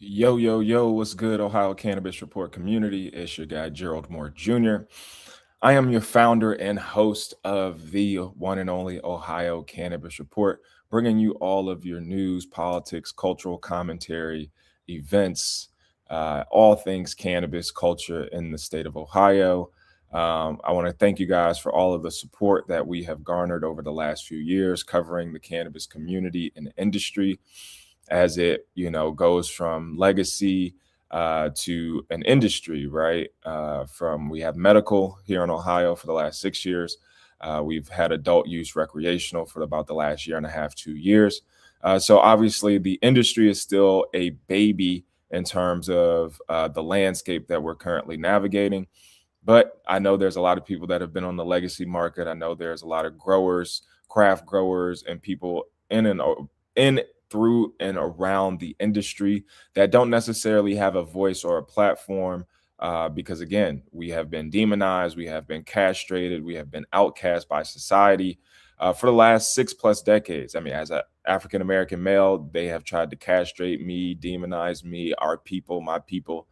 Yo, yo, yo, what's good, Ohio Cannabis Report community? It's your guy, Gerald Moore Jr. I am your founder and host of the one and only Ohio Cannabis Report, bringing you all of your news, politics, cultural commentary, events, all things cannabis culture in the state of Ohio. I want to thank you guys for all of the support that we have garnered over the last few years covering the cannabis community and industry as it goes from legacy to an industry, right? From we have medical here in Ohio for the last 6 years. We've had adult use recreational for about the last year and a half, 2 years. So obviously, the industry is still a baby in terms of the landscape that we're currently navigating. But I know there's a lot of people that have been on the legacy market. I know there's a lot of growers, craft growers, and people in through and around the industry that don't necessarily have a voice or a platform because again, we have been demonized, we have been castrated, we have been outcast by society for the last 6+ decades. I mean, as an African American male, they have tried to castrate me, demonize me, our people, my people,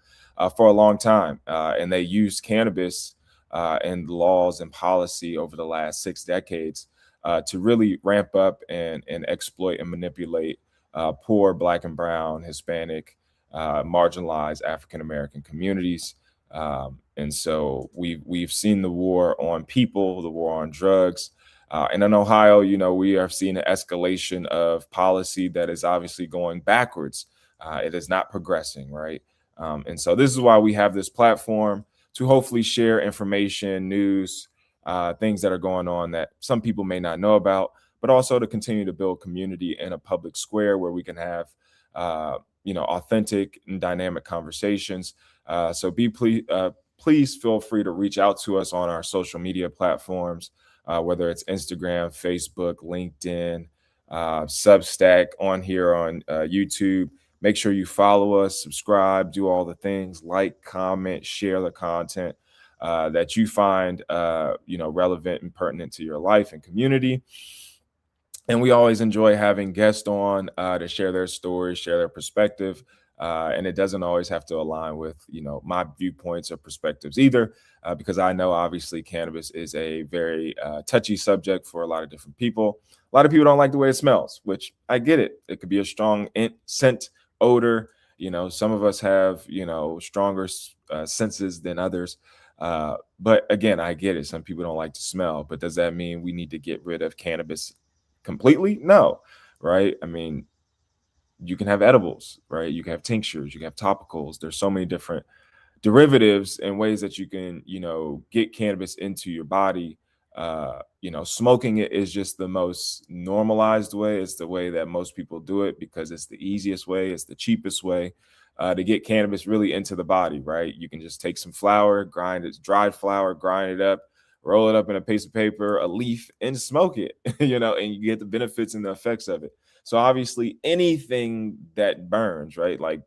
for a long time, and they used cannabis and laws and policy over the last 6 decades to really ramp up and exploit and manipulate poor Black and Brown, Hispanic, marginalized African American communities. And so we've seen the war on people, the war on drugs. And in Ohio, we have seen an escalation of policy that is obviously going backwards. It is not progressing, right? And so this is why we have this platform to hopefully share information, news, things that are going on that some people may not know about, but also to continue to build community in a public square where we can have, authentic and dynamic conversations. So please feel free to reach out to us on our social media platforms, whether it's Instagram, Facebook, LinkedIn, Substack, on here on YouTube. Make sure you follow us, subscribe, do all the things, like, comment, share the content that you find, relevant and pertinent to your life and community. And we always enjoy having guests on to share their stories, share their perspective. And it doesn't always have to align with, my viewpoints or perspectives either, because I know obviously cannabis is a very touchy subject for a lot of different people. A lot of people don't like the way it smells, which I get it. It could be a strong scent, odor. Some of us have, stronger senses than others. But again, I get it. Some people don't like to smell, but does that mean we need to get rid of cannabis completely? No, right? I mean, you can have edibles, right? You can have tinctures, you can have topicals. There's so many different derivatives and ways that you can, get cannabis into your body. Smoking it is just the most normalized way. It's the way that most people do it because it's the easiest way, it's the cheapest way to get cannabis really into the body, right? You can just take some flour, grind it, dried flour, grind it up, roll it up in a piece of paper, a leaf, and smoke it, and you get the benefits and the effects of it. So obviously anything that burns, right? Like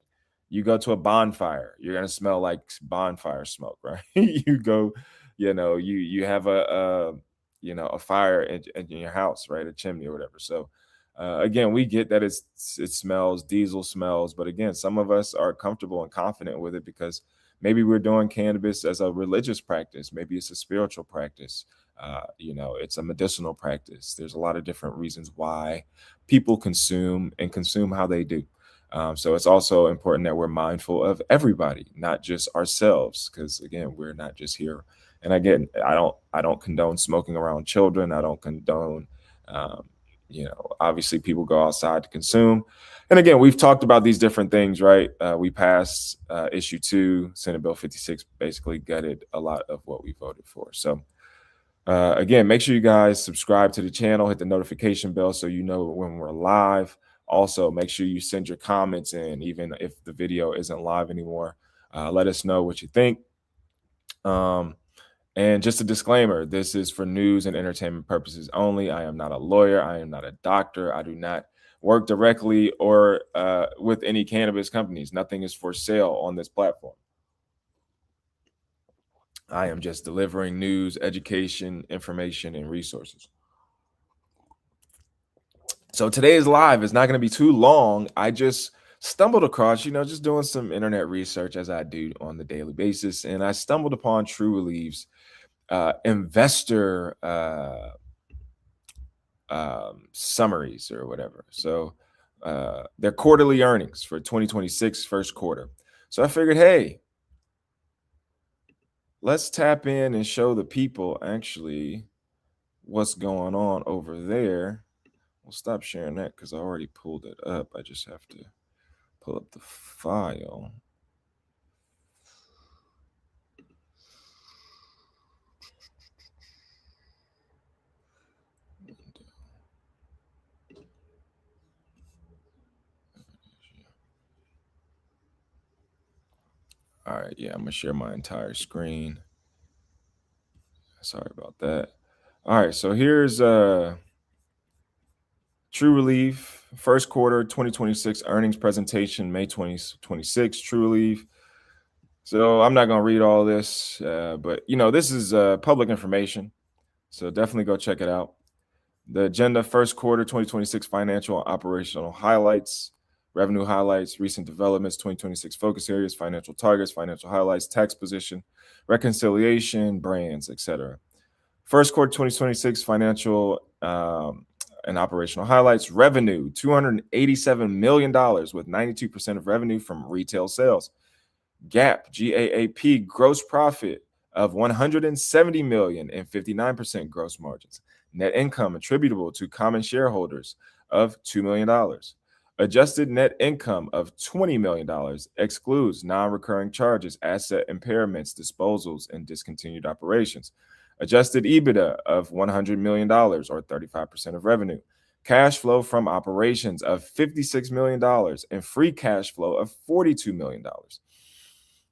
you go to a bonfire, you're gonna smell like bonfire smoke, right? You go, you have a fire in your house, right? A chimney or whatever. So again, we get that it smells, diesel smells, but again, some of us are comfortable and confident with it because maybe we're doing cannabis as a religious practice, maybe it's a spiritual practice, it's a medicinal practice. There's a lot of different reasons why people consume and consume how they do. So it's also important that we're mindful of everybody, not just ourselves, because again, we're not just here. And again, I don't condone smoking around children. I don't condone, obviously people go outside to consume. And again, we've talked about these different things, right? We passed issue 2, Senate Bill 56, basically gutted a lot of what we voted for. So again, make sure you guys subscribe to the channel, hit the notification bell so you know when we're live. Also, make sure you send your comments in, even if the video isn't live anymore. Let us know what you think. And just a disclaimer, this is for news and entertainment purposes only. I am not a lawyer. I am not a doctor. I do not work directly or with any cannabis companies. Nothing is for sale on this platform. I am just delivering news, education, information, and resources. So today's live is not going to be too long. I just stumbled across, just doing some internet research as I do on the daily basis, and I stumbled upon True Relief's investor summaries or whatever. So their quarterly earnings for 2026 first quarter. So I figured, hey, let's tap in and show the people actually what's going on over there. We'll stop sharing that because I already pulled it up. I just have to pull up the file. All right, yeah, I'm gonna share my entire screen. Sorry about that. All right, so here's True Relief first quarter 2026 earnings presentation, May 2026. True Relief. So I'm not gonna read all this, but this is public information, so definitely go check it out. The agenda: first quarter 2026 financial and operational highlights, revenue highlights, recent developments, 2026 focus areas, financial targets, financial highlights, tax position, reconciliation, brands, etc. First quarter 2026 financial and operational highlights: revenue $287 million with 92% of revenue from retail sales. GAAP gross profit of $170 million and 59% gross margins. Net income attributable to common shareholders of $2 million. Adjusted net income of $20 million excludes non-recurring charges, asset impairments, disposals, and discontinued operations. Adjusted EBITDA of $100 million or 35% of revenue. Cash flow from operations of $56 million and free cash flow of $42 million.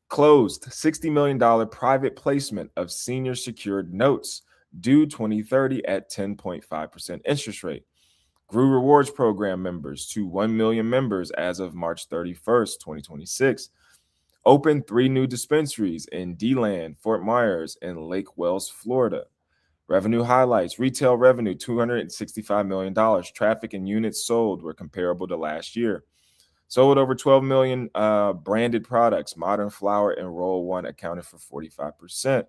Closed $60 million private placement of senior secured notes due 2030 at 10.5% interest rate. Grew rewards program members to 1 million members as of March 31st, 2026. Opened 3 new dispensaries in D-Land, Fort Myers, and Lake Wells, Florida. Revenue highlights: retail revenue $265 million. Traffic and units sold were comparable to last year. Sold over 12 million branded products. Modern Flower and Roll One accounted for 45%.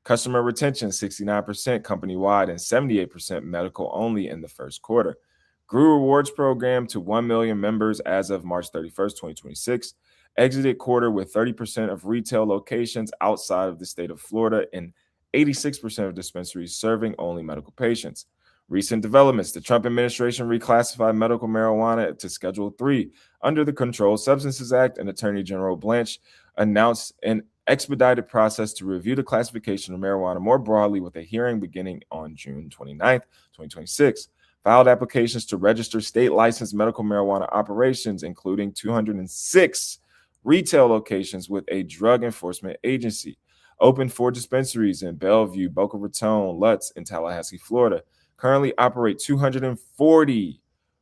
Customer retention 69% company-wide and 78% medical only in the first quarter. Grew rewards program to 1 million members as of March 31st, 2026. Exited quarter with 30% of retail locations outside of the state of Florida and 86% of dispensaries serving only medical patients. Recent developments: the Trump administration reclassified medical marijuana to Schedule 3 under the Controlled Substances Act, and Attorney General Blanche announced an expedited process to review the classification of marijuana more broadly, with a hearing beginning on June 29th, 2026. Filed applications to register state licensed medical marijuana operations, including 206 retail locations with a drug enforcement agency. Opened 4 dispensaries in Bellevue, Boca Raton, Lutz, and Tallahassee, Florida. Currently operate 240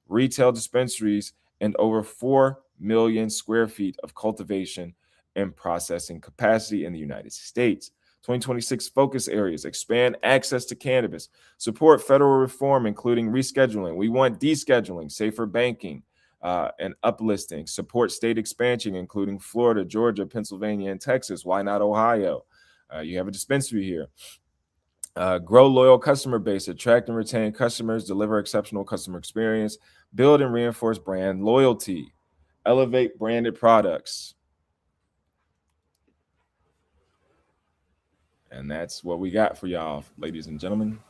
retail dispensaries and over 4 million square feet of cultivation and processing capacity in the United States. 2026 focus areas: expand access to cannabis, support federal reform, including rescheduling. We want descheduling, safer banking, and uplisting. Support state expansion, including Florida, Georgia, Pennsylvania, and Texas. Why not Ohio? You have a dispensary here. Grow loyal customer base, attract and retain customers, deliver exceptional customer experience, build and reinforce brand loyalty, elevate branded products. And that's what we got for y'all, ladies and gentlemen.